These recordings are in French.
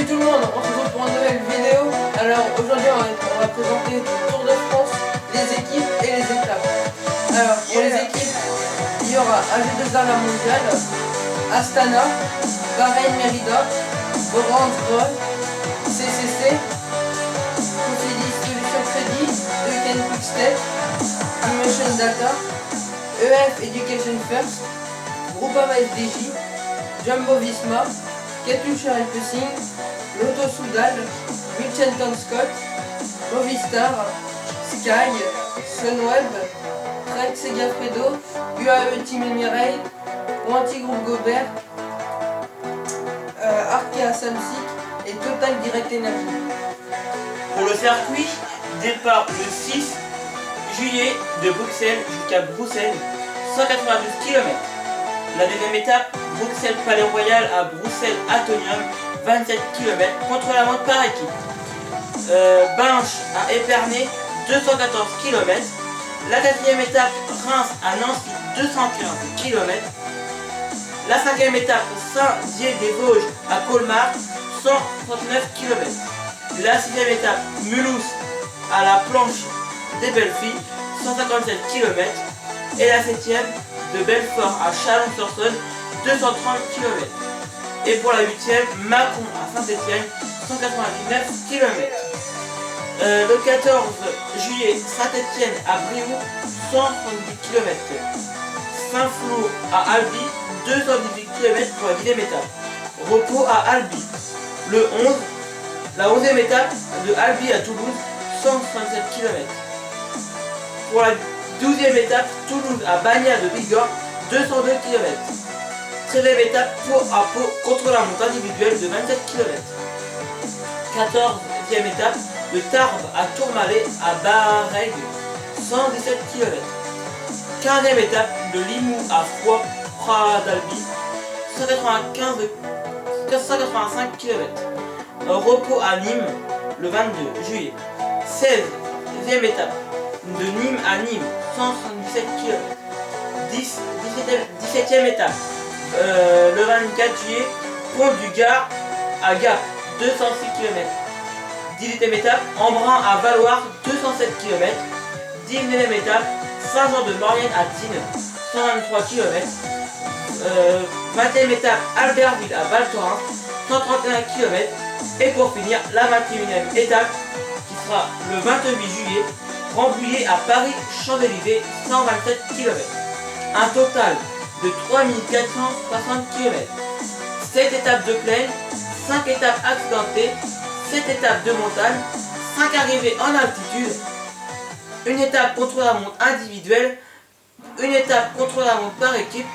Salut tout le monde, on se retrouve pour une nouvelle vidéo. Alors aujourd'hui on va présenter le Tour de France, les équipes et les étapes. Alors pour les équipes, il y aura AG2R la mondiale, Astana, Bahreïn Merida, Orange Ball, CCC, Cofidis Solution Crédit, Euken Quickstep, Emotion Data, EF Education First, Groupama FDJ, Jumbo Visma, Katusha Racing, Lotto Soudal, Mitchelton Scott, Movistar, Sky, Sunweb, Trek Segafredo, UAE Team Emirates, Wanty Groupe Gobert, Arkea Samsic et Total Direct Energy. Pour le circuit, départ le 6 juillet de Bruxelles jusqu'à Bruxelles, 192 km. La deuxième étape, Bruxelles-Palais Royal à Bruxelles-Atonium, 27 km, contre-la-montre par équipe. Binche à Épernay, 214 km. La quatrième étape, Reims à Nancy, 215 km. La cinquième étape, Saint-Dié-des-Vosges à Colmar, 139 km. La sixième étape, Mulhouse à la Planche des Belles Filles, 157 km. Et la septième, de Belfort à Chalon-sur-Saône, 230 km. Et pour la huitième, Mâcon à Saint-Étienne, 199 km. Le 14 juillet, Saint-Étienne à Brioude, 170 km. Saint-Flour à Albi, 218 km pour la 10e étape. Repos à Albi. Le 11, la 11e étape de Albi à Toulouse, 167 km. Pour la 12e étape, Toulouse à Bagnères de Bigorre, 202 km. 13e étape, Pau à Pau, contre la montre individuelle de 27 km. 14e étape, de Tarbes à Tourmalet à Bahreïn, 117 km. 15e étape, de Limoux à Foix, Pradalbi, 185 km. Repos à Nîmes, le 22 juillet. 16e étape, de Nîmes à Nîmes, 177 km. 17e étape, le 24 juillet, Pont du Gard à Gap, 206 km. 18e étape, Embrun à Valloire, 207 km. 19e étape, Saint-Jean-de-Maurienne à Tignes, 123 km. 20e étape, Albertville à Val Thorens, 131 km. Et pour finir, la 21e étape, qui sera le 28 juillet, Rambouillet à Paris, Champs-Élysées, 127 km. Un total de 3460 km. 7 étapes de plaine, 5 étapes accidentées, 7 étapes de montagne, 5 arrivées en altitude, une étape contre-la-montre individuelle, une étape contre-la-montre par équipe,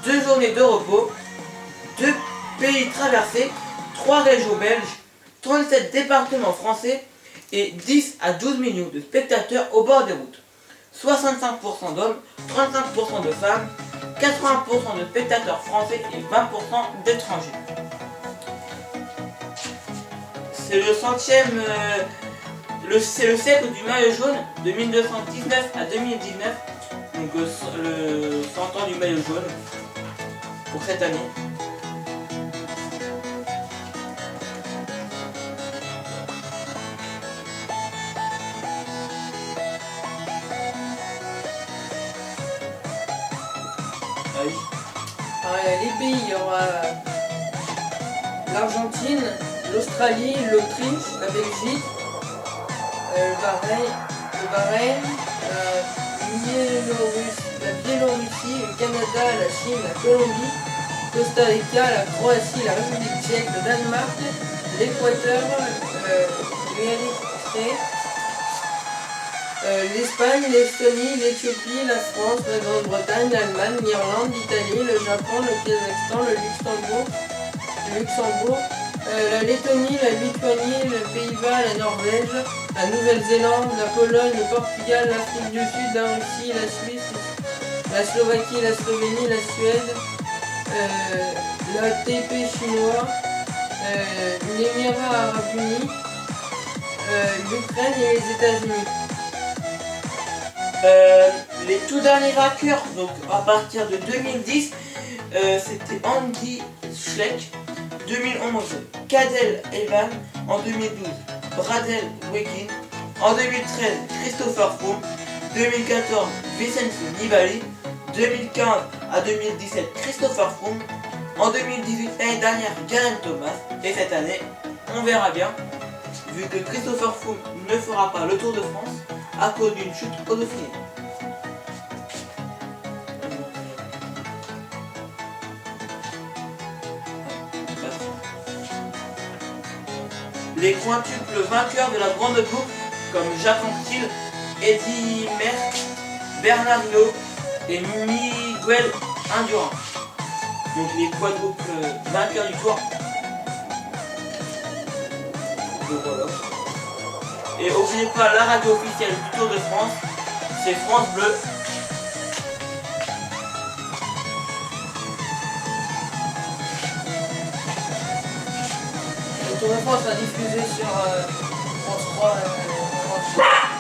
2 journées de repos, 2 pays traversés, 3 régions belges, 37 départements français et 10 à 12 millions de spectateurs au bord des routes. 65% d'hommes, 35% de femmes, 80% de spectateurs français et 20% d'étrangers. C'est le centième, c'est le siècle du maillot jaune de 1919 à 2019, donc le 100 ans du maillot jaune pour cette année. Les pays, il y aura l'Argentine, l'Australie, l'Autriche, la Belgique, le Bahreïn, la Biélorussie, le Canada, la Chine, la Colombie, Costa Rica, la Croatie, la République tchèque, le Danemark, l'Équateur, l'Érythrée, l'Espagne, l'Estonie, l'Éthiopie, la France, la Grande-Bretagne, l'Allemagne, l'Irlande, l'Italie, le Japon, le Kazakhstan, le Luxembourg, la Lettonie, la Lituanie, les Pays-Bas, la Norvège, la Nouvelle-Zélande, la Pologne, le Portugal, l'Afrique du Sud, la Russie, la Suisse, la Slovaquie, la Slovénie, la Suède, la Taipei chinois, l'Émirat arabe uni, l'Ukraine et les États-Unis. Les tout derniers vainqueurs, donc à partir de 2010, c'était Andy Schleck 2011, Cadel Evans. En 2012, Bradel Wiggin. En 2013, Christopher Froome. 2014, Vincenzo Nibali. 2015 à 2017, Christopher Froome. En 2018, l'année dernière, Geraint Thomas. Et cette année, on verra bien, vu que Christopher Froome ne fera pas le Tour de France à cause d'une chute au Dauphiné. Les quintuples vainqueurs de la grande boucle, comme Jacques Anquetil, Eddy Merckx, Bernard Hinault et Miguel Indurain. Donc les quadruples vainqueurs du Tour. Donc voilà. Et n'oubliez pas la radio officielle du Tour de France, c'est France Bleu. Le Tour de France sera diffusé sur France 3 France.